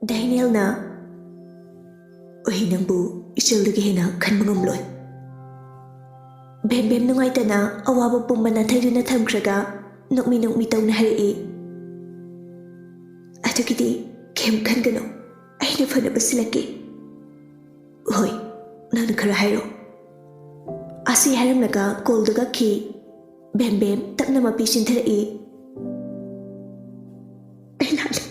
Danielna ohi nangbu ichildagi hena khanba ngamloi. Bem nungaitana awaba pumbana thaiduna thamkhraga nokmi tawna hari. Adugidi kem khangano aina fanaba silake. Hoi nang khara hairo. Asi haramlaga koldaga ki bem tapna mapi sinthari. Ainala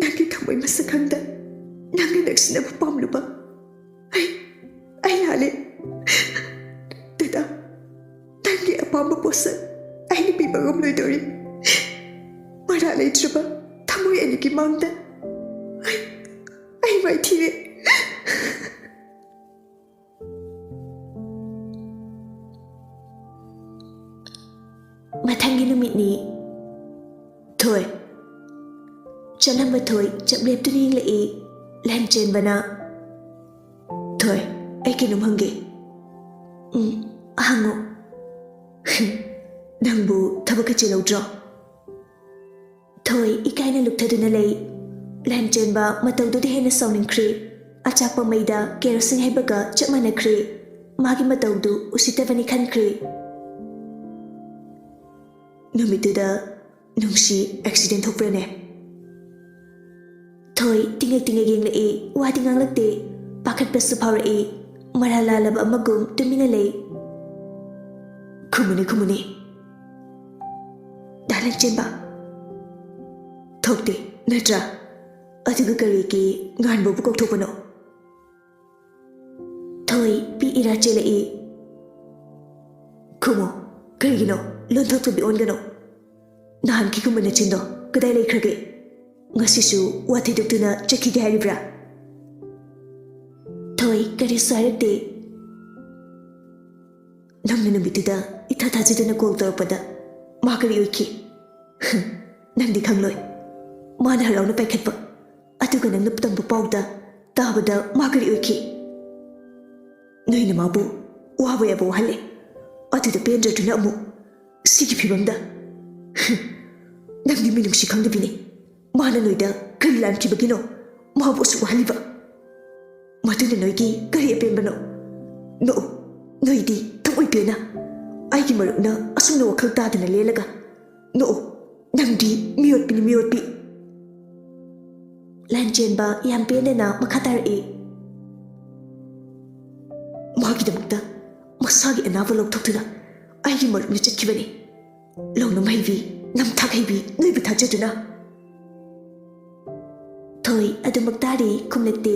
nangi thamoi masakangda nangi naksina pamluba. Ainale nangi apamba posa aini pibagam loidori. Marale truba thamoi aniki mangda. Ai mai thire. Mathangi numitni thoi chanamba thoi chablep tuni lai lan chen bana thoi ai kinum hange hango nangbu thabaka chilaudro thoi ikaina lukthaduna lai lan chen ba matawdu hena sawningkhri achakpa maida kerosene haibaga chapmanakhri magi matawdu usitavani khankhri numituda nungsi accident thokprane thoi tinga yenglai wadi nganglakte pakhatpasu phaurai maralalaba amagum tumina lei khumuni dalan chemba thokte natra aduga kari ki nganbo bu kokthopano thoi pi ira chelai khumo karigino lonthok bi ongano nahan ki kumana chindo kadai leikrage ngasisu wathi duktuna chekhi garibra thoi kari sairte namna numituda itha thajidana call toropada makari oiki nangdi khangloi mana harauna paikhatpa aduga nang naptambu pauda tabada makari oiki noina mabu waba yabo halle aduda pendra tuna amu sigi phibamda nangdi minungsi khangdabini mana noida kari lamkibagino mabosu wahaliba maduna noigi kari apembano no noidi thoi pena aigi marukna asuna wakhal tadana lelaga no nangdi miyot pi lanjenba yam penana makhatar e magi damakta masagi anava lokthokuna aigi marukna chakkibani longnam haibi namthak haibi noibu thajaduna thoi adumaktari kumlekte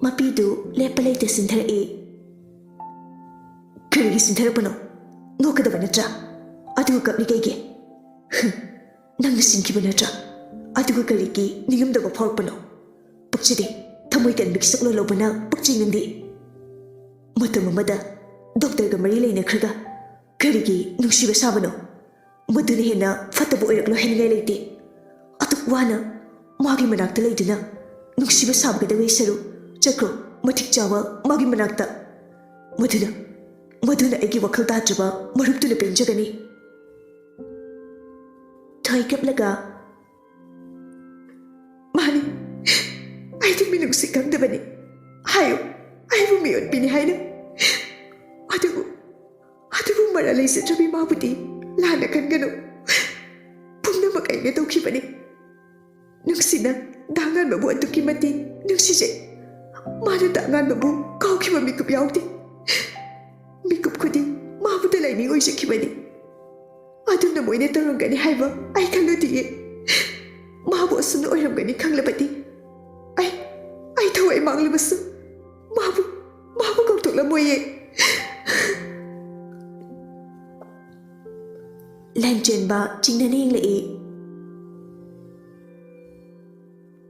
mapidu lepalaite sinthara e karigi sinthara nokadaba natra aduga kapni kaige nangna sinkiba natra aduga karigi ningamdaba phorpano pakchide thamoi kanbiki saklo lobana pakchi nandi matam amada doctor ga mari leina khraga karigi nungsiba sabano maduna hena fatabu oiraklo hengai leite atuk wana magi manakta leiduna nungsiba sabgadawe saru chakro mathik chawa magi manakta maduna aigi wakhal tajaba maruptuna penjagani thoi kaplaga mani aidi minungsi kangdabani hayo aibu miyot bini haina adubu maralai satrabi mabudi lana kangano pumna makaina tokibani nungsina dangan babu aduki mati nungsije mana dangan babu kau kiba mikup yauti mikup kudi mabuda laini oise kibani aduna moine tarongani haiba ai khalodi mabu asuna oiramgani khanglabati ai thawai manglabasu mabu kautokla moye lanjenba chingnani inglai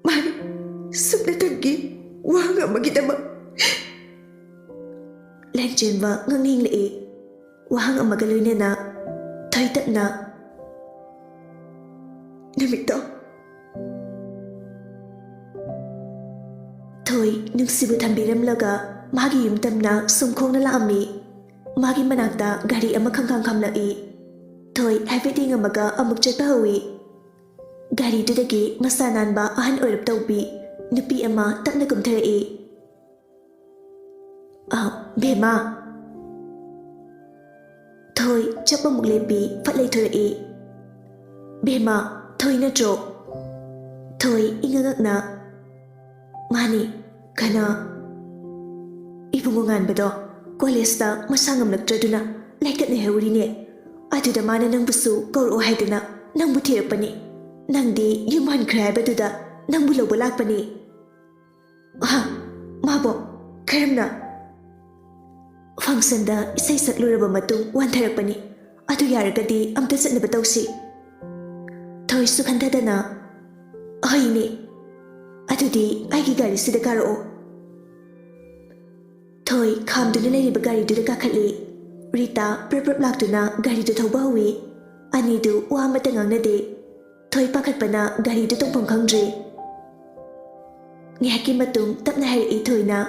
mani subna tanggi wanga magidama lanjenba nganging lai wahang amagaloinana thaitapna namito thoi nungsibu thambiramlaga magi yumtamna sumkhongna laamni magi manakta gari ama khangkham khamlai thoi haibeti ngamaga amuk chatpa hawi ꯒꯥꯔꯤꯗꯨꯗꯒꯤ ꯃꯁꯥ ꯅꯥꯟꯕ ꯑꯍꯟ ꯑꯣꯏꯔꯞ ꯇꯧꯕꯤ ꯅꯨꯄꯤ ꯑꯃ ꯇꯞꯅ ꯀꯨꯝꯊꯔꯛꯏ꯫ ꯕꯦꯝꯃ꯫ ꯊꯣꯏ ꯆꯞꯄꯃꯨꯛ ꯂꯦꯞꯄꯤ ꯐꯠ ꯂꯩꯊꯣꯔꯛꯏ꯫ ꯕꯦꯝꯃ, ꯊꯣꯏ ꯅꯠꯇ꯭ꯔꯣ? ꯊꯣꯏ ꯏꯉꯛꯉꯛꯅ ꯃꯥꯅꯤ, ꯀꯅꯥ? ꯏꯕꯨꯡꯉꯣ ꯉꯥꯟꯕꯗꯣ ꯀꯣꯂꯦꯖꯇ ꯃꯁꯥ ꯉꯝꯂꯛꯇ꯭ꯔꯗꯨꯅ ꯂꯩꯀꯠꯅꯍꯧꯔꯤꯅꯦ꯫ ꯑꯗꯨꯗ ꯃꯥꯅ ꯅꯪꯕꯨꯁꯨ ꯀꯧꯔꯛꯑꯣ ꯍꯥꯏꯗꯅ ꯅꯪꯕꯨ ꯊꯤꯔꯛꯄꯅꯤ꯫ ꯅꯪꯗꯤ ꯌꯨꯝ ꯍꯟꯈ꯭ꯔꯦ ꯍꯥꯏꯕꯗꯨꯗ ꯅꯪꯕꯨ ꯂꯧꯕ ꯂꯥꯛꯄꯅꯤ꯫ ꯃꯥꯕꯣ ꯀꯔꯝꯅ? ꯐꯪꯁꯟꯗ ꯏꯁꯩ ꯁꯛꯂꯨꯔꯕ ꯃꯇꯨꯡ ꯋꯥꯟꯊꯔꯛꯄꯅꯤ꯫ ꯑꯗꯨ ꯌꯥꯔꯒꯗꯤ ꯑꯝꯇ ꯆꯠꯅꯕ ꯇꯧꯁꯤ꯫ ꯊꯣꯏꯁꯨ ꯈꯟꯊꯗꯅ ꯍꯣꯏꯅꯦ, ꯑꯗꯨꯗꯤ ꯑꯩꯒꯤ ꯒꯥꯔꯤꯁꯤꯗ ꯀꯥꯔꯛꯑꯣ꯫ ꯊꯣꯏ ꯈꯥꯝꯗꯨꯅ ꯂꯩꯔꯤꯕ ꯒꯥꯔꯤꯗꯨꯗ ꯀꯥꯈꯠꯂꯤ꯫ ꯔꯤꯇꯥ ꯄ꯭ꯔꯞ ꯄ꯭ꯔꯞ ꯂꯥꯛꯇꯨꯅ ꯒꯥꯔꯤꯗꯨ ꯊꯧꯕ ꯍꯧꯏ꯫ ꯑꯅꯤꯗꯨ ꯋꯥ ꯑꯃꯠꯇ ꯉꯥꯡꯅꯗꯦ꯫ ꯊꯣꯏ ꯄꯥꯈꯠꯄꯅ ꯒꯥꯔꯤꯗꯨ ꯇꯣꯡꯐꯝ ꯈꯪꯗ꯭ꯔꯦ꯫ ꯉꯥꯏꯍꯥꯛꯀꯤ ꯃꯇꯨꯡ ꯇꯞꯅ ꯍꯥꯏꯔꯛꯏ ꯊꯣꯏꯅ,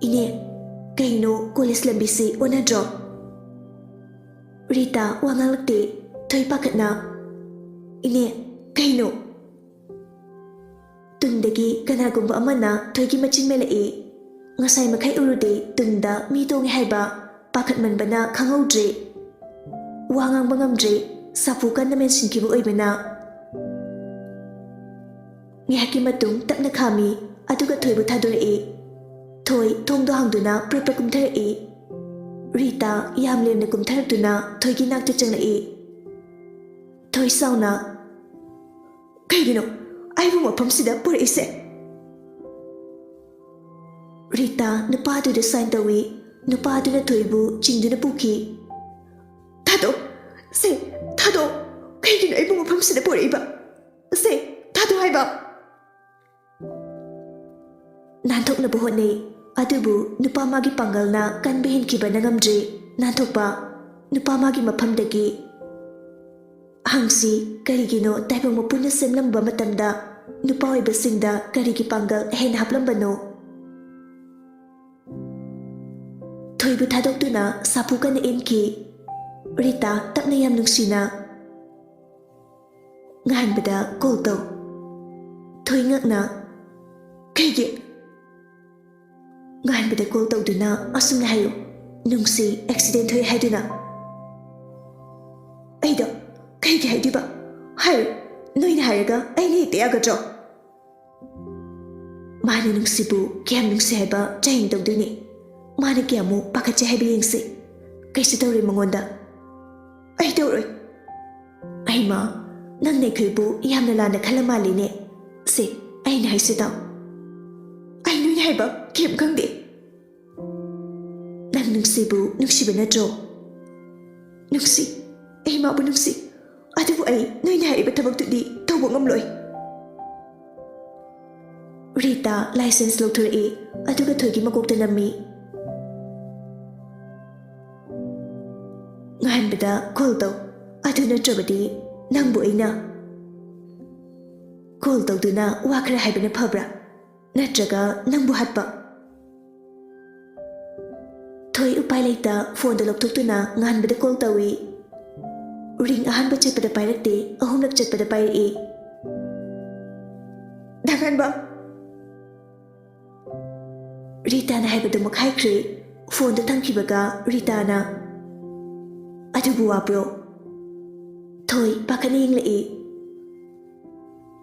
ꯏꯅꯦ, ꯀꯩꯅꯣ ꯀꯣꯂꯦꯖ ꯂꯝꯕꯤꯁꯤ ꯑꯣꯟꯅꯗ꯭ꯔꯣ? ꯔꯤꯇꯥ ꯋꯥ ꯉꯥꯡꯂꯛꯇꯦ꯫ ꯊꯣꯏ ꯄꯥꯈꯠꯅ, ꯏꯅꯦ, ꯀꯩꯅꯣ? ꯇꯨꯡꯗꯒꯤ ꯀꯅꯥꯒꯨꯝꯕ ꯑꯃꯅ ꯊꯣꯏꯒꯤ ꯃꯆꯤꯟ ꯃꯦꯜꯂꯛꯏ꯫ ꯉꯁꯥꯏ ꯃꯈꯩ ꯎꯔꯨꯗꯦ ꯇꯨꯡꯗ ꯃꯤ ꯇꯣꯡꯉꯦ ꯍꯥꯏꯕ꯫ ꯄꯥꯈꯠꯃꯟꯕꯅ ꯈꯪꯍꯧꯗ꯭ꯔꯦ꯫ ꯋꯥ ꯉꯥꯡꯕ ꯉꯝꯗ꯭ꯔꯦ, ꯁꯥꯐꯨ ꯀꯟꯅ ꯃꯦꯟꯁꯤꯟꯈꯤꯕ ꯑꯣꯏꯕꯅ꯫ ꯉꯥꯏꯍꯥꯛꯀꯤ ꯃꯇꯨꯡ ꯇꯞꯅ ꯈꯥꯝꯃꯤ, ꯑꯗꯨꯒ ꯊꯣꯏꯕꯨ ꯊꯥꯗꯣꯔꯛꯏ꯫ ꯊꯣꯏ ꯊꯣꯡꯗꯣ ꯍꯥꯡꯗꯨꯅ ꯄ꯭ꯔꯞ ꯄ꯭ꯔꯞ ꯀꯨꯝꯊꯔꯛꯏ꯫ ꯔꯤꯇꯥ ꯌꯥꯝ ꯂꯦꯝꯅ ꯀꯨꯝꯊꯔꯛꯇꯨꯅ ꯊꯣꯏꯒꯤ ꯅꯥꯛꯇ ꯆꯪꯂꯛꯏ꯫ ꯊꯣꯏ ꯁꯥꯎꯅ, ꯀꯩꯒꯤꯅꯣ ꯑꯩꯕꯨ ꯃꯐꯝꯁꯤꯗ ꯄꯨꯔꯛꯏꯁꯦ? ꯔꯤꯇꯥ ꯅꯨꯄꯥꯗꯨꯗ ꯁꯥꯏꯟ ꯇꯧꯏ꯫ ꯅꯨꯄꯥꯗꯨꯅ ꯊꯣꯏꯕꯨ ꯆꯤꯡꯗꯨꯅ ꯄꯨꯈꯤ꯫ ꯊꯥꯗꯣꯛ, ꯁꯦ ꯊꯥꯗꯣꯛ, ꯀꯩꯒꯤꯅꯣ ꯑꯩꯕꯨ ꯃꯐꯝꯁꯤꯗ ꯄꯨꯔꯛꯏꯕ? ꯁꯦ ꯊꯥꯗꯣꯛ ꯍꯥꯏꯕ꯫ ꯅꯥꯟꯊꯣꯛꯅꯕ ꯍꯣꯠꯅꯩ, ꯑꯗꯨꯕꯨ ꯅꯨꯄꯥ ꯃꯥꯒꯤ ꯄꯥꯡꯒꯜꯅ ꯀꯟꯕ ꯍꯦꯟꯈꯤꯕꯅ ꯉꯝꯗ꯭ꯔꯦ ꯅꯥꯟꯊꯣꯛꯄ꯫ ꯅꯨꯄꯥ ꯃꯥꯒꯤ ꯃꯐꯝꯗꯒꯤ ꯍꯪꯁꯤ, ꯀꯔꯤꯒꯤꯅꯣ ꯇꯥꯏꯕꯪ ꯃꯄꯨꯅ ꯁꯦꯝꯂꯝꯕ ꯃꯇꯝꯗ ꯅꯨꯄꯥ ꯑꯣꯏꯕꯁꯤꯡꯗ ꯀꯔꯤꯒꯤ ꯄꯥꯡꯒꯜ ꯍꯦꯟꯅ ꯍꯥꯞꯂꯝꯕꯅꯣ? ꯊꯣꯏꯕꯨ ꯊꯥꯗꯣꯛꯇꯨꯅ ꯁꯥꯐꯨ ꯀꯟꯅ ꯏꯟꯈꯤ꯫ ꯔꯤꯇꯥ ꯇꯞꯅ ꯌꯥꯝ ꯅꯨꯡꯁꯤꯅ, ꯉꯥꯟꯕꯗ ꯀꯣꯜ ꯇꯧ꯫ ꯊꯣꯏ ꯉꯛꯅ, ꯀꯩꯒꯤ? ꯉꯥꯟꯕꯗ ꯀꯣꯜ ꯇꯧꯗꯨꯅ ꯑꯁꯨꯝꯅ ꯍꯥꯏꯌꯨ, ꯅꯨꯡꯁꯤ ꯑꯦꯛꯁꯤꯗꯦꯟ ꯊꯣꯛꯏ ꯍꯥꯏꯗꯨꯅ꯫ ꯑꯩꯗꯣ ꯀꯩꯒꯤ ꯍꯥꯏꯗꯣꯏꯕ? ꯍꯥꯏꯌꯨ, ꯅꯣꯏꯅ ꯍꯥꯏꯔꯒ ꯑꯩꯅ ꯍꯦꯛꯇ ꯌꯥꯒꯗ꯭ꯔꯣ? ꯃꯥꯅ ꯅꯨꯡꯁꯤꯕꯨ ꯀꯌꯥꯝ ꯅꯨꯡꯁꯤ ꯍꯥꯏꯕ ꯆꯥꯌꯦꯡ ꯇꯧꯗꯣꯏꯅꯤ꯫ ꯃꯥꯅ ꯀꯌꯥꯃꯨꯛ ꯄꯥꯈꯠꯆꯩ ꯍꯥꯏꯕ ꯌꯦꯡꯁꯤ꯫ ꯀꯩꯁꯨ ꯇꯧꯔꯣꯏ ꯃꯉꯣꯟꯗ꯫ ꯑꯩ ꯇꯧꯔꯣꯏ꯫ ꯑꯩꯃ, ꯅꯪꯅ ꯑꯩꯈꯣꯏꯕꯨ ꯌꯥꯝꯅ ꯂꯥꯟꯅ ꯈꯜꯂ ꯃꯥꯜꯂꯤꯅꯦ꯫ ꯁꯦ ꯑꯩꯅ ꯍꯥꯏꯁꯤ ꯇꯥꯎ꯫ ꯑꯩ ꯅꯣꯏꯅ ꯍꯥꯏꯕ ꯀꯩꯝ ꯈꯪꯗꯦ꯫ ꯅꯪ ꯅꯨꯡꯁꯤꯕꯨ ꯅꯨꯡꯁꯤꯕ ꯅꯠꯇ꯭ꯔꯣ? ꯅꯨꯡꯁꯤ, ꯑꯩ ꯃꯥꯕꯨ ꯅꯨꯡꯁꯤ, ꯑꯗꯨꯕꯨ ꯑꯩ ꯅꯣꯏꯅ ꯍꯥꯏꯔꯤꯕ ꯊꯕꯛꯇꯨꯗꯤ ꯇꯧꯕ ꯉꯝꯂꯣꯏ꯫ ꯔꯤꯇꯥ ꯂꯥꯏꯁꯦꯟꯁ ꯂꯧꯊꯣꯔꯛꯏ, ꯑꯗꯨꯒ ꯊꯣꯏꯒꯤ ꯃꯀꯣꯛꯇ ꯅꯝꯃꯤ꯫ ꯉꯥꯟꯕꯗ ꯀꯣꯜ ꯇꯧ, ꯑꯗꯨ ꯅꯠꯇ꯭ꯔꯕꯗꯤ ꯅꯪꯕꯨ ꯑꯩꯅ ꯀꯣꯜ ꯇꯧꯗꯨꯅ ꯋꯥ ꯈꯔ ꯍꯥꯏꯕꯅ ꯐꯕ꯭ꯔꯥ, ꯅꯠꯇ꯭ꯔꯒ ꯅꯪꯕꯨ ꯍꯥꯠꯄ? ꯊꯣꯏ ꯎꯄꯥꯏ ꯂꯩꯇ ꯐꯣꯟꯗ ꯂꯧꯊꯣꯛꯇꯨꯅ ꯉꯥꯟꯕꯗ ꯀꯣꯜ ꯇꯧꯏ꯫ ꯔꯤꯡ ꯑꯍꯥꯟꯕ ꯆꯠꯄꯗ ꯄꯥꯏꯔꯛꯇꯦ, ꯑꯍꯨꯝꯂꯛ ꯆꯠꯄꯗ ꯄꯥꯏꯔꯛꯏ꯫ ꯅꯥꯉꯥꯟꯕ! ꯔꯤꯇꯥꯅ ꯍꯥꯏꯕꯗꯨꯃꯛ ꯍꯥꯏꯈ꯭ꯔꯦ꯫ ꯐꯣꯟꯗ ꯊꯝꯈꯤꯕꯒ ꯔꯤꯇꯥꯅ, ꯑꯗꯨꯕꯨ ꯋꯥꯕ꯭ꯔꯣ? ꯊꯣꯏ ꯄꯥꯈꯠꯅ ꯌꯦꯡꯂꯛꯏ꯫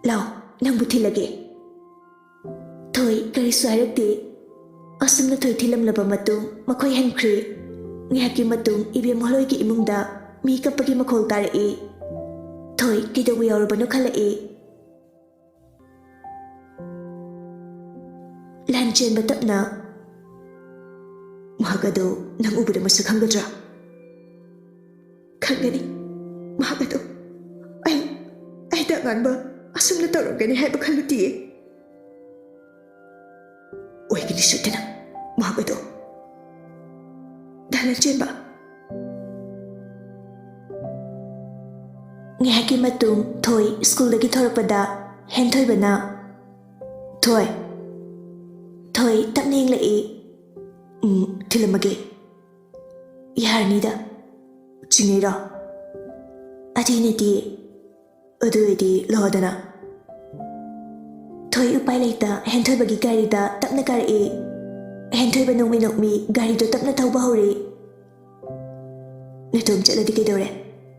ꯂꯥꯎ, ꯅꯪꯕꯨ ꯊꯤꯜꯂꯒꯦ꯫ ꯊꯣꯏ ꯀꯔꯤꯁꯨ ꯍꯥꯏꯔꯛꯇꯦ꯫ ꯑꯁꯨꯝꯅ ꯊꯣꯏ ꯊꯤꯜꯂꯝꯂꯕ ꯃꯇꯨꯡ ꯃꯈꯣꯏ ꯍꯟꯈ꯭ꯔꯦ꯫ ꯉꯥꯏꯍꯥꯛꯀꯤ ꯃꯇꯨꯡ ꯏꯕꯦꯝ ꯍꯣꯂꯣꯏꯒꯤ ꯏꯃꯨꯡꯗ ꯃꯤ ꯀꯞꯄꯒꯤ ꯃꯈꯣꯜ ꯇꯥꯔꯛꯏ꯫ ꯊꯣꯏ ꯀꯩꯗꯧꯕ ꯌꯥꯎꯔꯕꯅꯣ ꯈꯜꯂꯛꯏ꯫ ꯂꯥꯟ ꯆꯦꯟꯕ ꯇꯞꯅ, ꯃꯍꯥꯛ ꯑꯗꯨ ꯅꯪ ꯎꯕꯗ ꯃꯁꯛ ꯈꯪꯒꯗ꯭ꯔꯥ? ꯈꯪꯒꯅꯤ, ꯃꯍꯥꯛ ꯑꯗꯨ ꯑꯩꯗ ꯑꯉꯥꯟꯕ ꯑꯁꯨꯝꯅ ꯇꯧꯔꯝꯒꯅꯤ ꯍꯥꯏꯕ ꯈꯜꯂꯨꯗꯤꯌꯦ꯫ ꯑꯣꯏꯒꯅꯤ ꯁꯣꯏꯗꯅ, ꯃꯍꯥꯛ ꯑꯗꯨ ꯂꯥꯟ ꯆꯦꯟꯕ꯫ ꯉꯥꯏꯍꯥꯛꯀꯤ ꯃꯇꯨꯡ ꯊꯣꯏ ꯁ꯭ꯀꯨꯜꯗꯒꯤ ꯊꯣꯔꯛꯄꯗ ꯍꯦꯟꯊꯣꯏꯕꯅ, ꯊꯣꯏ꯫ ꯊꯣꯏ ꯇꯞꯅ ꯌꯦꯡꯂꯛꯏ꯫ ꯊꯤꯜꯂꯝꯃꯒꯦ꯫ ꯌꯥꯔꯅꯤꯗ꯫ ꯆꯤꯡꯅꯩꯔꯣ? ꯑꯗꯨꯏꯅꯗꯤ ꯑꯗꯨꯑꯣꯏꯗꯤ ꯂꯣꯗꯅ ꯊꯣꯏ ꯎꯄꯥꯏ ꯂꯩꯇ ꯍꯦꯟꯊꯣꯏꯕꯒꯤ ꯒꯥꯔꯤꯗ ꯇꯞꯅ ꯀꯥꯔꯛꯏ ꯍꯦꯟꯊꯣꯏꯕ ꯅꯣꯡꯃꯤ ꯅꯣꯛꯃꯤ ꯒꯥꯔꯤꯗꯣ ꯇꯞꯅ ꯊꯧꯕ ꯍꯧꯔꯤ ꯅꯇꯣꯝ ꯆꯠꯂꯗꯤ ꯀꯩꯗꯧꯔꯦ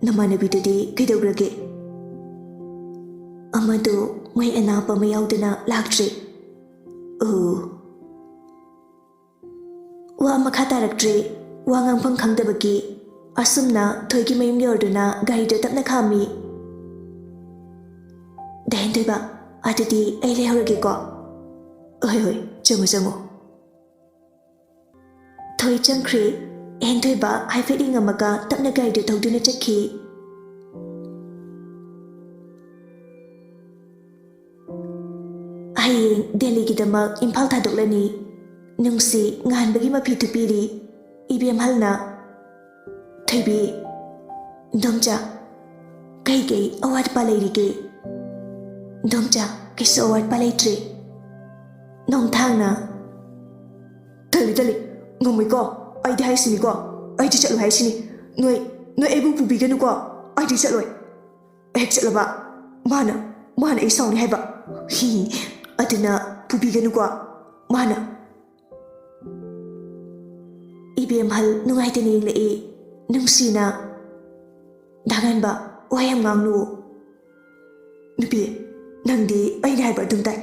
ꯅꯃꯥꯟꯅꯕꯤꯗꯨꯗꯤ ꯀꯩꯗꯧꯈ꯭ꯔꯒꯦ ꯑꯃꯗꯣ ꯃꯣꯏ ꯑꯅꯥꯕ ꯑꯃ ꯌꯥꯎꯗꯅ ꯂꯥꯛꯇ꯭ꯔꯤ ꯋꯥ ꯃꯈꯥ ꯇꯥꯔꯛꯇ꯭ꯔꯤ ꯋꯥ ꯉꯥꯡꯐꯝ ꯈꯪꯗꯕꯒꯤ ꯑꯁꯨꯝꯅ ꯊꯣꯏꯒꯤ ꯃꯌꯨꯝ ꯌꯧꯔꯗꯨꯅ ꯒꯥꯔꯤꯗꯣ ꯇꯞꯅ ꯈꯥꯝꯃꯤ ꯍꯦꯟꯊꯣꯏꯕ ꯑꯗꯨꯗꯤ ꯑꯩ ꯂꯩꯍꯧꯔꯒꯦꯀꯣ ꯍꯣꯏ ꯆꯪꯉꯣ ꯆꯪꯉꯣ ꯊꯣꯏ ꯆꯪꯈ꯭ꯔꯦ ꯍꯦꯟꯊꯣꯏꯕ ꯍꯥꯏꯐꯦꯠ ꯌꯦꯡꯉꯝꯃꯒ ꯇꯞꯅ ꯒꯥꯔꯤꯗꯣ ꯊꯧꯗꯨꯅ ꯆꯠꯈꯤ ꯍꯌꯦꯡ ꯗꯦꯜꯂꯤꯒꯤꯗꯃꯛ ꯏꯝꯐꯥꯜ ꯊꯥꯗꯣꯛꯂꯅꯤ ꯅꯨꯡꯁꯤ ꯉꯥꯟꯕꯒꯤ ꯃꯐꯤ ꯊꯨꯞꯄꯤꯔꯤ ꯏꯕꯦꯝꯍꯜꯅ ꯊꯣꯏꯕꯤ ꯗꯣꯝꯆꯥ ꯀꯩ ꯑꯋꯥꯠꯄ ꯂꯩꯔꯤꯒꯦ ꯗꯣꯝꯆꯥ ꯀꯩꯁꯨ ꯑꯋꯥꯠꯄ ꯂꯩꯇ꯭ꯔꯦ ꯅꯣꯡꯊꯥꯡꯅ ꯇꯜꯂꯤ ꯉꯝꯃꯣꯏꯀꯣ ꯑꯩꯗꯤ ꯍꯥꯏꯁꯤꯅꯤꯀꯣ ꯑꯩꯗꯤ ꯆꯠꯂꯣꯏ ꯍꯥꯏꯁꯤꯅꯤ ꯅꯣꯏ ꯑꯩꯕꯨ ꯄꯨꯕꯤꯒꯅꯨꯀꯣ ꯑꯩꯗꯤ ꯆꯠꯂꯣꯏ ꯍꯦꯛ ꯆꯠꯂꯕ ꯃꯥꯅ ꯑꯩ ꯁꯥꯎꯅꯤ ꯍꯥꯏꯕ ꯑꯗꯨꯅ ꯄꯨꯕꯤꯒꯅꯨꯀꯣ ꯃꯥꯅ ꯏꯕꯦꯝꯍꯜ ꯅꯨꯡꯉꯥꯏꯇꯅ ꯌꯦꯡꯂꯛꯏ ꯅꯨꯡꯁꯤꯅ ꯗꯥꯉꯥꯟꯕ ꯋꯥ ꯌꯥꯝ ꯉꯥꯡꯅꯨ ꯅꯨꯄꯤ ꯅꯪꯗꯤ ꯑꯩꯅ ꯍꯥꯏꯕ ꯑꯗꯨꯝ ꯇꯥꯏ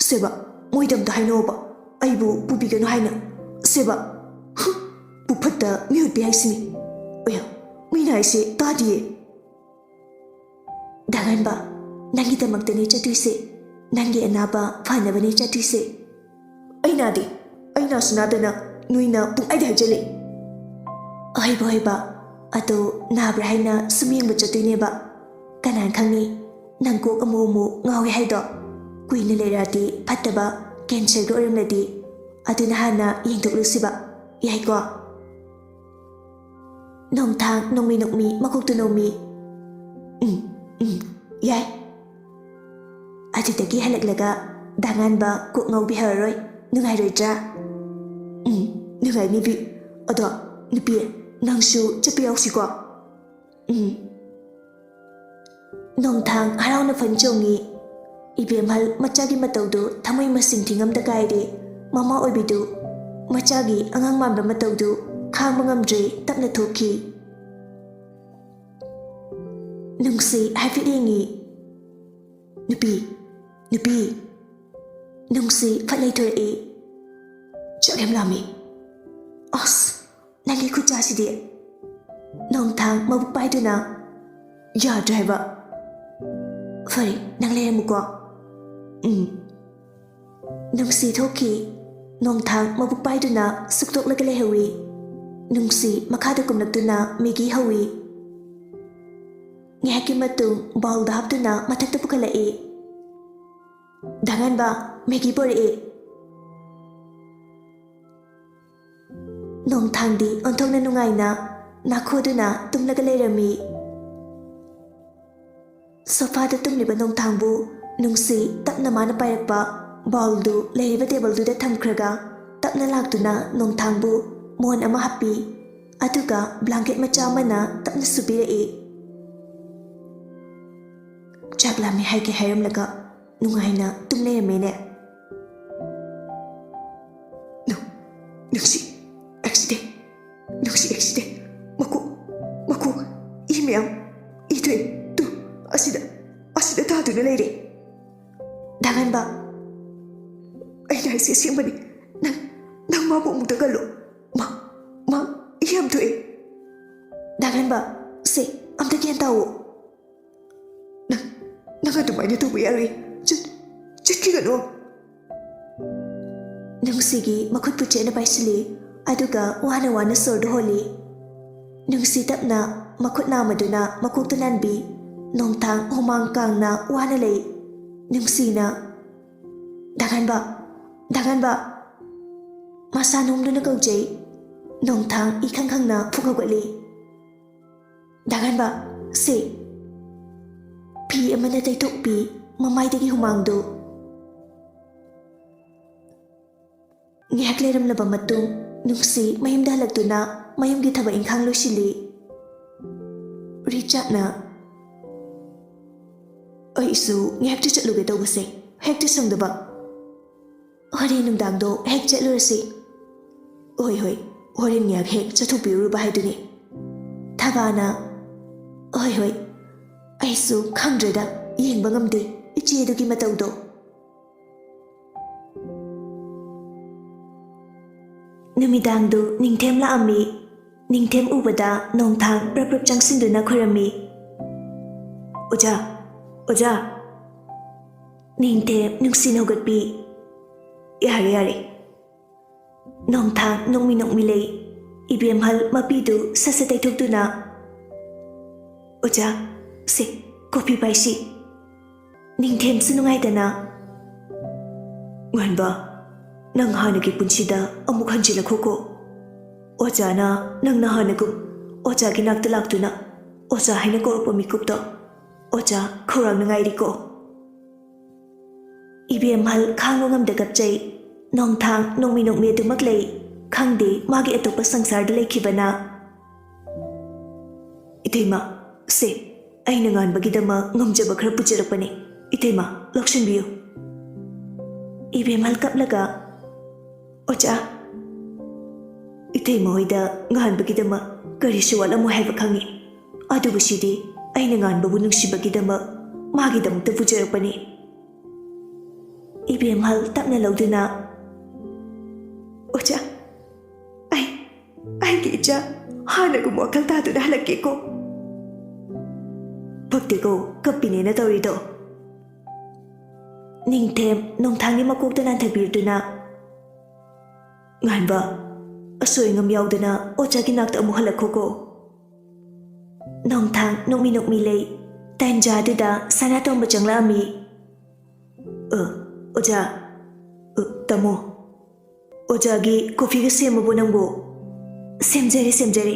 ꯁꯦꯕ ꯃꯣꯏꯗꯝꯇ ꯍꯥꯏꯅꯧꯕ ꯑꯩꯕꯨ ꯄꯨꯕꯤꯒꯅꯨ ꯍꯥꯏꯅ ꯁꯦꯕ ꯄꯨꯐꯠꯇ ꯃꯤꯍꯨꯠꯄꯤ ꯍꯥꯏꯁꯤꯅꯤ ꯑꯣꯌꯥ ꯃꯤꯅ ꯍꯥꯏꯁꯦ ꯇꯥꯗꯤꯌꯦ ꯗꯥꯉꯥꯟꯕ ꯅꯪꯒꯤꯗꯃꯛꯇꯅꯦ ꯆꯠꯇꯣꯏꯁꯦ ꯅꯪꯒꯤ ꯑꯅꯥꯕ ꯐꯅꯕꯅꯦ ꯆꯠꯇꯣꯏꯁꯦ ꯑꯩ ꯅꯥꯗꯦ ꯑꯩ ꯅꯥꯁꯨ ꯅꯥꯗꯅ ꯅꯣꯏꯅ ꯄꯨꯡꯍꯥꯏꯗ ꯍꯥꯏꯖꯜꯂꯤ ꯍꯣꯏꯕ ꯑꯗꯣ ꯅꯥꯕ꯭ꯔꯥ ꯍꯥꯏꯅ ꯁꯨꯝ ꯌꯦꯡꯕ ꯆꯠꯇꯣꯏꯅꯦꯕ ꯀꯅꯥꯅ ꯈꯪꯅꯤ ꯅꯪ ꯀꯣꯛ ꯑꯃꯨꯛ ꯉꯥꯎꯋꯦ ꯍꯥꯏꯗꯣ ꯀꯨꯏꯅ ꯂꯩꯔꯛꯑꯗꯤ ꯐꯠꯇꯕ ꯀꯦꯟꯁꯔꯒ ꯑꯣꯏꯔꯝꯂꯗꯤ ꯑꯗꯨꯅ ꯍꯥꯟꯅ ꯌꯦꯡꯊꯣꯛꯂꯨꯁꯤꯕ ꯌꯥꯏꯀꯣ ꯅꯣꯡꯊꯥꯡ ꯅꯣꯡꯃꯤ ꯃꯀꯣꯛꯇꯨ ꯅꯣꯝꯃꯤ ꯌꯥꯏ ꯑꯗꯨꯗꯒꯤ ꯍꯜꯂꯛꯂꯒ ꯗꯥꯉꯥꯟꯕ ꯀꯣꯛ ꯉꯥꯎꯕꯤꯍꯔꯔꯣꯏ ꯅꯨꯡꯉꯥꯏꯔꯣꯏꯗ꯭ꯔꯥ ꯅꯨꯡꯉꯥꯏꯅꯤꯕꯤ ꯑꯗꯣ ꯅꯨꯄꯤ ꯅꯪꯁꯨ ꯆꯠꯄ ꯌꯥꯎꯁꯤꯀꯣ ꯅꯣꯡꯊꯥꯡ ꯍꯔꯥꯎꯅ ꯐꯟ ꯆꯣꯡꯉꯤ ꯏꯕꯦꯝꯍꯜ ꯃꯆꯥꯒꯤ ꯃꯇꯧꯗꯨ ꯊꯃꯣꯏ ꯃꯁꯤꯡ ꯊꯤꯉꯝꯗ ꯀꯥꯏꯔꯦ ꯃꯃꯥ ꯑꯣꯏꯕꯤꯗꯨ ꯃꯆꯥꯒꯤ ꯑꯉꯥꯡ ꯃꯥꯟꯕ ꯃꯇꯧꯗꯨ ꯈꯥꯡꯕ ꯉꯝꯗ꯭ꯔꯦ ꯇꯞꯅ ꯊꯣꯛꯈꯤ ꯅꯨꯡꯁꯤ ꯍꯥꯏꯐꯦꯠ ꯌꯦꯡꯉꯤ ꯅꯨꯄꯤ ꯅꯨꯡꯁꯤ ꯐꯠ ꯂꯩꯊꯣꯔꯛꯏ ꯆꯥꯛ ꯌꯥꯝ ꯂꯥꯝꯃꯤ ꯑꯁ ꯅꯪꯒꯤ ꯈꯨꯠꯆꯥꯁꯤꯗꯤ ꯅꯣꯡꯊꯥꯡ ꯃꯕꯨꯛ ꯄꯥꯏꯗꯨꯅ ꯌꯥꯗ꯭ꯔꯦ ꯍꯥꯏꯕ ꯐꯔꯦ ꯅꯪ ꯂꯩꯔꯝꯃꯨꯀꯣ ꯅꯨꯡꯁꯤ ꯊꯣꯛꯈꯤ ꯅꯣꯡꯊꯥꯡ ꯃꯕꯨꯛ ꯄꯥꯏꯗꯨꯅ ꯁꯨꯛꯇꯣꯛꯂꯒ ꯂꯩꯍꯧꯏ ꯅꯨꯡꯁꯤ ꯃꯈꯥꯗ ꯀꯨꯝꯂꯛꯇꯨꯅ ꯃꯦꯒꯤ ꯍꯧꯏ ꯉꯥꯏꯍꯥꯛꯀꯤ ꯃꯇꯨꯡ ꯕꯥꯎꯜꯗ ꯍꯥꯞꯇꯨꯅ ꯃꯊꯛꯇ ꯄꯨꯈꯠꯂꯛꯏ ꯗꯥꯉꯥꯟꯕ ꯃꯦꯒꯤ ꯄꯣꯔꯛꯏ ꯅꯣꯡꯊꯥꯡꯗꯤ ꯑꯣꯟꯊꯣꯛꯅ ꯅꯨꯡꯉꯥꯏꯅ ꯅꯥꯈꯣꯗꯨꯅ ꯇꯨꯝꯂꯒ ꯂꯩꯔꯝꯃꯤ ꯁꯣꯐꯥꯗ ꯇꯨꯝꯂꯤꯕ ꯅꯣꯡꯊꯥꯡꯕꯨ ꯅꯨꯡꯁꯤ ꯇꯞꯅ ꯃꯥꯅ ꯄꯥꯏꯔꯛꯄ ꯕꯥꯎꯜꯗꯨ ꯂꯩꯔꯤꯕ ꯇꯦꯕꯜꯗꯨꯗ ꯊꯝꯈ꯭ꯔꯒ ꯇꯞꯅ ꯂꯥꯛꯇꯨꯅ ꯅꯣꯡꯊꯥꯡꯕꯨ ꯃꯣꯟ ꯑꯃ ꯍꯥꯞꯄꯤ ꯑꯗꯨꯒ ꯕ꯭ꯂꯥꯡꯀꯦꯠ ꯃꯆꯥ ꯑꯃꯅ ꯇꯞꯅ ꯁꯨꯕꯤꯔꯛꯏ ꯆꯥꯛ ꯂꯥꯝꯃꯤ ꯍꯥꯏꯒꯦ ꯍꯥꯏꯔꯝꯂꯒ ꯅꯨꯡꯉꯥꯏꯅ ꯇꯨꯝ ꯂꯩꯔꯝꯃꯦꯅꯦ ꯅꯨꯡꯁꯤ ꯑꯦꯛꯁꯤꯗꯦꯟ ꯃꯀꯣꯛ ꯏ ꯃꯌꯥꯝ ꯏꯊꯣꯏ ꯇꯨ ꯑꯁꯤꯗ ꯇꯥꯗꯨꯅ ꯂꯩꯔꯦ ꯗꯥꯉꯥꯟꯕ ꯑꯩꯅ ꯍꯥꯏꯁꯦ ꯑꯁꯦꯡꯕꯅꯤ ꯅꯪ ꯃꯥꯕꯨ ꯑꯃꯨꯛꯇ ꯀꯜꯂꯣ ꯃꯥ ꯏ ꯌꯥꯝ ꯊꯣꯛꯑꯦ ꯗꯥꯉꯥꯟꯕ ꯁꯦ ꯑꯝꯇ ꯒ꯭ꯌꯥꯟ ꯇꯥꯋꯣ ꯅꯪ ꯑꯗꯨꯃꯥꯏꯅ ꯇꯧꯕ ꯌꯥꯔꯣꯏ ꯆꯠꯈꯤꯒꯅꯣ ꯅꯨꯡꯁꯤꯒꯤ ꯃꯈꯨꯠꯄꯨ ꯆꯦꯠꯅ ꯄꯥꯏꯁꯤꯜꯂꯤ ꯑꯗꯨꯒ ꯋꯥꯅ ꯁꯣꯔꯗꯨ ꯍꯣꯜꯂꯤ ꯅꯨꯡꯁꯤ ꯇꯞꯅ ꯃꯈꯨꯠ ꯅꯥꯝꯃꯗꯨꯅ ꯃꯀꯣꯛꯇ ꯅꯥꯟꯕꯤ ꯅꯣꯡꯊꯥꯡ ꯍꯨꯃꯥꯡ ꯀꯥꯡꯅ ꯋꯥꯅ ꯂꯩ ꯅꯨꯡꯁꯤꯅ ꯗꯥꯉꯥꯟꯕ ꯃꯁꯥ ꯅꯣꯝꯗꯨꯅ ꯀꯧꯖꯩ ꯅꯣꯡꯊꯥꯡ ꯏꯈꯪꯈꯪꯅ ꯐꯨꯛ ꯍꯧꯒꯠꯂꯤ ꯗꯥꯉꯥꯟꯕ ꯁꯦ ꯐꯤ ꯑꯃꯅ ꯇꯩꯊꯣꯛꯄꯤ ꯃꯃꯥꯏꯗꯒꯤ ꯍꯨꯃꯥꯡꯗꯨ ꯉꯥꯏꯍꯥꯛ ꯂꯩꯔꯝꯂꯕ ꯃꯇꯨꯡ ꯅꯨꯡꯁꯤ ꯃꯌꯨꯝꯗ ꯍꯜꯂꯛꯇꯨꯅ ꯃꯌꯨꯝꯒꯤ ꯊꯕꯛ ꯏꯪꯈꯥꯡ ꯂꯣꯏꯁꯤꯜꯂꯤ ꯔꯤꯆꯥꯠꯅ ꯑꯩꯁꯨ ꯉꯥꯏꯍꯥꯛꯇ ꯆꯠꯂꯨꯒꯦ ꯇꯧꯕꯁꯦ ꯍꯦꯛꯇ ꯁꯪꯗꯕ ꯍꯣꯔꯦꯟ ꯅꯨꯡꯗꯥꯡꯗꯣ ꯍꯦꯛ ꯆꯠꯂꯨꯔꯁꯤ ꯍꯣꯏ ꯍꯣꯏ ꯍꯣꯔꯦꯟ ꯉꯥꯏꯍꯥꯛ ꯍꯦꯛ ꯆꯠꯊꯣꯛꯄꯤꯔꯨꯕ ꯍꯥꯏꯗꯨꯅꯤ ꯊꯕꯥꯅ ꯍꯣꯏ ꯍꯣꯏ ꯑꯩꯁꯨ ꯈꯪꯗ꯭ꯔꯦꯗ ꯌꯦꯡꯕ ꯉꯝꯗꯦ ꯏꯆꯦꯗꯨꯒꯤ ꯃꯇꯧꯗꯣ ꯅꯨꯃꯤꯗꯥꯡꯗꯨ ꯅꯤꯡꯊꯦꯝ ꯂꯥꯛꯑꯝꯃꯤ ꯅꯤꯡꯊꯦꯝ ꯎꯕꯗ ꯅꯣꯡꯊꯥꯡ ꯄ꯭ꯔꯞ ꯄ꯭ꯔꯞ ꯆꯪꯁꯤꯟꯗꯨꯅ ꯈꯣꯏꯔꯝꯃꯤ ꯑꯣꯖꯥ ꯑꯣꯖꯥ ꯅꯤꯡꯊꯦꯝ ꯅꯨꯡꯁꯤꯅ ꯍꯧꯒꯠꯄꯤ ꯌꯥꯔꯦ ꯌꯥꯔꯦ ꯅꯣꯡꯊꯥꯡ ꯅꯣꯡꯃꯤ ꯅꯣꯡꯃꯤ ꯂꯩ ꯏꯕꯦꯝꯍꯜ ꯃꯄꯤꯗꯨ ꯁꯠ ꯁꯠ ꯇꯩꯊꯣꯛꯇꯨꯅ ꯑꯣꯖꯥ ꯁꯦ ꯀꯣꯐꯤ ꯄꯥꯏꯁꯤ ꯅꯤꯡꯊꯦꯝꯁꯨ ꯅꯨꯡꯉꯥꯏꯗꯅ ꯉꯥꯟꯕ ꯅꯪ ꯍꯥꯟꯅꯒꯤ ꯄꯨꯟꯁꯤꯗ ꯑꯃꯨꯛ ꯍꯟꯖꯤꯜꯂꯛꯈꯣꯀꯣ ꯑꯣꯖꯥꯅ ꯅꯪꯅ ꯍꯥꯟꯅꯒꯨꯝ ꯑꯣꯖꯥꯒꯤ ꯅꯥꯛꯇ ꯂꯥꯛꯇꯨꯅ ꯑꯣꯖꯥ ꯍꯥꯏꯅ ꯀꯧꯔꯛꯄ ꯃꯤꯀꯨꯞꯇꯣ ꯑꯣꯖꯥ ꯈꯧꯔꯥꯡꯅ ꯉꯥꯏꯔꯤꯀꯣ ꯏꯕꯦꯝꯍꯜ ꯈꯥꯡꯕ ꯉꯝꯗ ꯀꯞꯆꯩ ꯅꯣꯡꯊꯥꯡ ꯅꯣꯡꯃꯤ ꯅꯣꯡꯃꯤ ꯑꯗꯨꯃꯛ ꯂꯩ ꯈꯪꯗꯦ ꯃꯥꯒꯤ ꯑꯇꯣꯞꯄ ꯁꯪꯁꯥꯔꯗ ꯂꯩꯈꯤꯕꯅ ꯏꯇꯩꯃ ꯁꯦ ꯑꯩꯅ ꯉꯥꯟꯕꯒꯤꯗꯃꯛ ꯉꯝꯖꯕ ꯈꯔ ꯄꯨꯖꯔꯛꯄꯅꯤ ꯏꯇꯩꯃ ꯂꯧꯁꯤꯟꯕꯤꯌꯨ ꯏꯕꯦꯝꯍꯜ ꯀꯞꯂꯒ ꯑꯣꯖꯥ ꯏꯇꯩꯃ ꯍꯣꯏꯗ ꯉꯥꯟꯕꯒꯤꯗꯃꯛ ꯀꯔꯤꯁꯨ ꯋꯥꯠꯂꯝꯃꯣꯏ ꯍꯥꯏꯕ ꯈꯪꯉꯤ ꯑꯗꯨꯕꯨ ꯁꯤꯗꯤ ꯑꯩꯅ ꯉꯥꯟꯕꯕꯨ ꯅꯨꯡꯁꯤꯕꯒꯤꯗꯃꯛ ꯃꯥꯒꯤꯗꯃꯛꯇ ꯄꯨꯖꯔꯛꯄꯅꯤ ꯏꯕꯦꯝꯍꯜ ꯇꯞꯅ ꯂꯧꯗꯨꯅ ꯑꯣꯖꯥ ꯑꯩꯒꯤ ꯏꯆꯥ ꯍꯥꯟꯅꯒꯨꯝ ꯋꯥꯈꯜ ꯇꯥꯗꯨꯅ ꯍꯜꯂꯛꯀꯦꯀꯣ ꯐꯛꯇꯦꯀꯣ ꯀꯞꯄꯤꯅꯦꯅ ꯇꯧꯔꯤꯗꯣ ꯅꯤꯡꯊꯦꯝ ꯅꯣꯡꯊꯥꯡꯒꯤ ꯃꯀꯣꯛꯇ ꯅꯥꯟꯊꯕꯤꯔꯗꯨꯅ ꯉꯥꯟꯕ ꯑꯁꯣꯏ ꯑꯉꯥꯝ ꯌꯥꯎꯗꯅ ꯑꯣꯖꯥꯒꯤ ꯅꯥꯛꯇ ꯑꯃꯨꯛ ꯍꯜꯂꯛꯈꯣꯀꯣ ꯅꯣꯡꯊꯥꯡ ꯅꯣꯛꯃꯤ ꯅꯣꯛꯃꯤ ꯂꯩ ꯇꯥꯟꯖꯥꯗꯨꯗ ꯁꯅꯥꯇꯣꯝꯕ ꯆꯪꯂꯛꯑꯝꯃꯤ ꯑꯣꯖꯥ ꯇꯥꯃꯣ ꯑꯣꯖꯥꯒꯤ ꯀꯣꯐꯤꯒ ꯁꯦꯝꯃꯕꯣ ꯅꯪꯕꯨ ꯁꯦꯝꯖꯔꯦ ꯁꯦꯝꯖꯔꯦ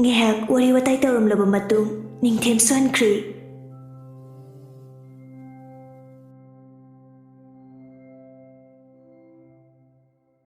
ꯉꯥꯏꯍꯥꯛ ꯋꯥꯔꯤ ꯋꯥꯇꯥꯏ ꯇꯧꯔꯝꯂꯕ ꯃꯇꯨꯡ ꯅꯤꯡꯊꯦꯝ ꯁꯣꯟꯈ꯭ꯔꯦ